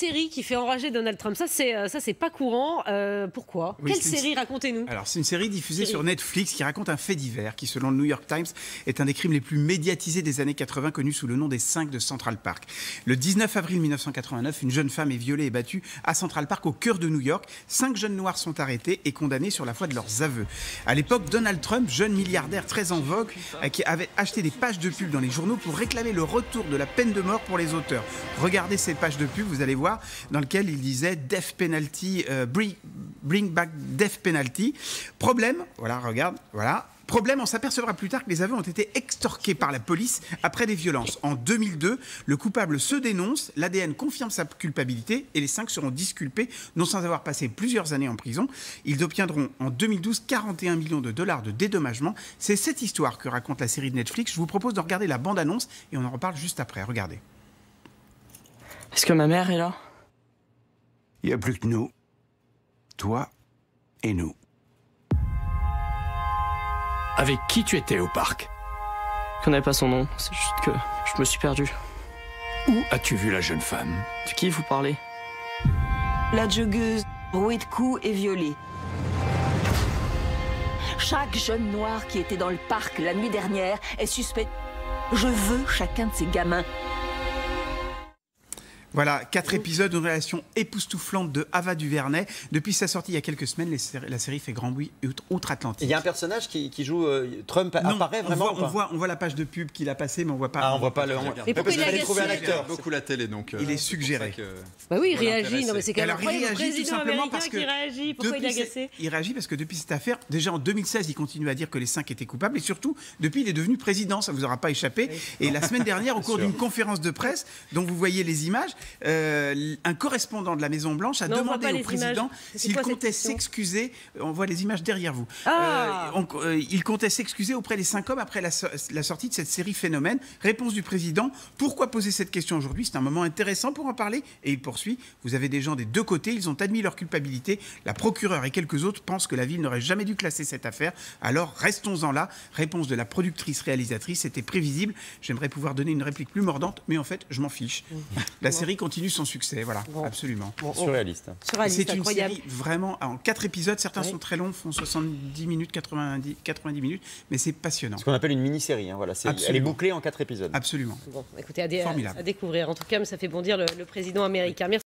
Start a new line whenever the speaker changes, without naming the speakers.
série qui fait enrager Donald Trump, ça c'est pas courant. Pourquoi?
Oui,
quelle série, racontez-nous?
Alors c'est une série diffusée sur Netflix qui raconte un fait divers qui, selon le New York Times, est un des crimes les plus médiatisés des années 80, connu sous le nom des 5 de Central Park. Le 19 avril 1989, une jeune femme est violée et battue à Central Park, au cœur de New York. 5 jeunes noirs sont arrêtés et condamnés sur la foi de leurs aveux. À l'époque, Donald Trump, jeune milliardaire très en vogue, qui avait acheté des pages de pub dans les journaux pour réclamer le retour de la peine de mort pour les auteurs. Regardez ces pages de pub, vous allez voir, dans lesquelles il disait Death Penalty, bring back Death Penalty. Problème, voilà, regarde, voilà. Problème, on s'apercevra plus tard que les aveux ont été extorqués par la police après des violences. En 2002, le coupable se dénonce, l'ADN confirme sa culpabilité et les 5 seront disculpés, non sans avoir passé plusieurs années en prison. Ils obtiendront en 2012 41 millions de dollars de dédommagement. C'est cette histoire que raconte la série de Netflix. Je vous propose de regarder la bande-annonce et on en reparle juste après. Regardez.
Est-ce que ma mère est là?
Il n'y a plus que nous. Toi et nous.
Avec qui tu étais au parc?
Je connais pas son nom, c'est juste que je me suis perdu.
Où as-tu vu la jeune femme?
De qui vous parlez?
La joggeuse, rouée de coups et violée. Chaque jeune noir qui était dans le parc la nuit dernière est suspect. Je veux chacun de ces gamins.
Voilà, 4 épisodes, une relation époustouflante de Ava DuVernay. Depuis sa sortie il y a quelques semaines, la série fait grand bruit outre-Atlantique.
Il y a un personnage qui joue Trump, apparaît vraiment
on voit la page de pub qu'il a passée, mais on voit pas.
Ah, on voit pas le.
Mais pourquoi il a
trouver un
agacé?
acteur.
Beaucoup la télé, donc.
Il est suggéré.
Bah oui, il réagit. Non, mais c'est quand même
Alors, il
incroyable. Le
réagit tout
président
simplement
américain
parce que
qui réagit. Pourquoi il est agacé?
Il réagit parce que depuis cette affaire, déjà en 2016, il continue à dire que les 5 étaient coupables, et surtout, depuis, il est devenu président. Ça vous aura pas échappé.
Oui.
Et la semaine dernière, au cours d'une conférence de presse, dont vous voyez les images, un correspondant de la Maison Blanche a demandé au président s'il comptait s'excuser. On voit les images derrière vous. Il comptait s'excuser auprès des 5 hommes après la sortie de cette série Phénomène. Réponse du président: pourquoi poser cette question aujourd'hui? C'est un moment intéressant pour en parler. Et il poursuit: vous avez des gens des deux côtés, ils ont admis leur culpabilité. La procureure et quelques autres pensent que la ville n'aurait jamais dû classer cette affaire. Alors restons-en là. Réponse de la productrice-réalisatrice: c'était prévisible. J'aimerais pouvoir donner une réplique plus mordante, mais en fait, je m'en fiche. La série continue son succès. Voilà. Absolument.
Surréaliste.
C'est une
incroyable.
série vraiment en 4 épisodes. Certains sont très longs, font 70 minutes, 90 minutes, mais c'est passionnant.
Ce qu'on appelle une mini-série. Hein, voilà. Elle est bouclée en 4 épisodes.
Absolument.
Bon, écoutez, à découvrir. En tout cas, ça fait bondir le président américain. Merci.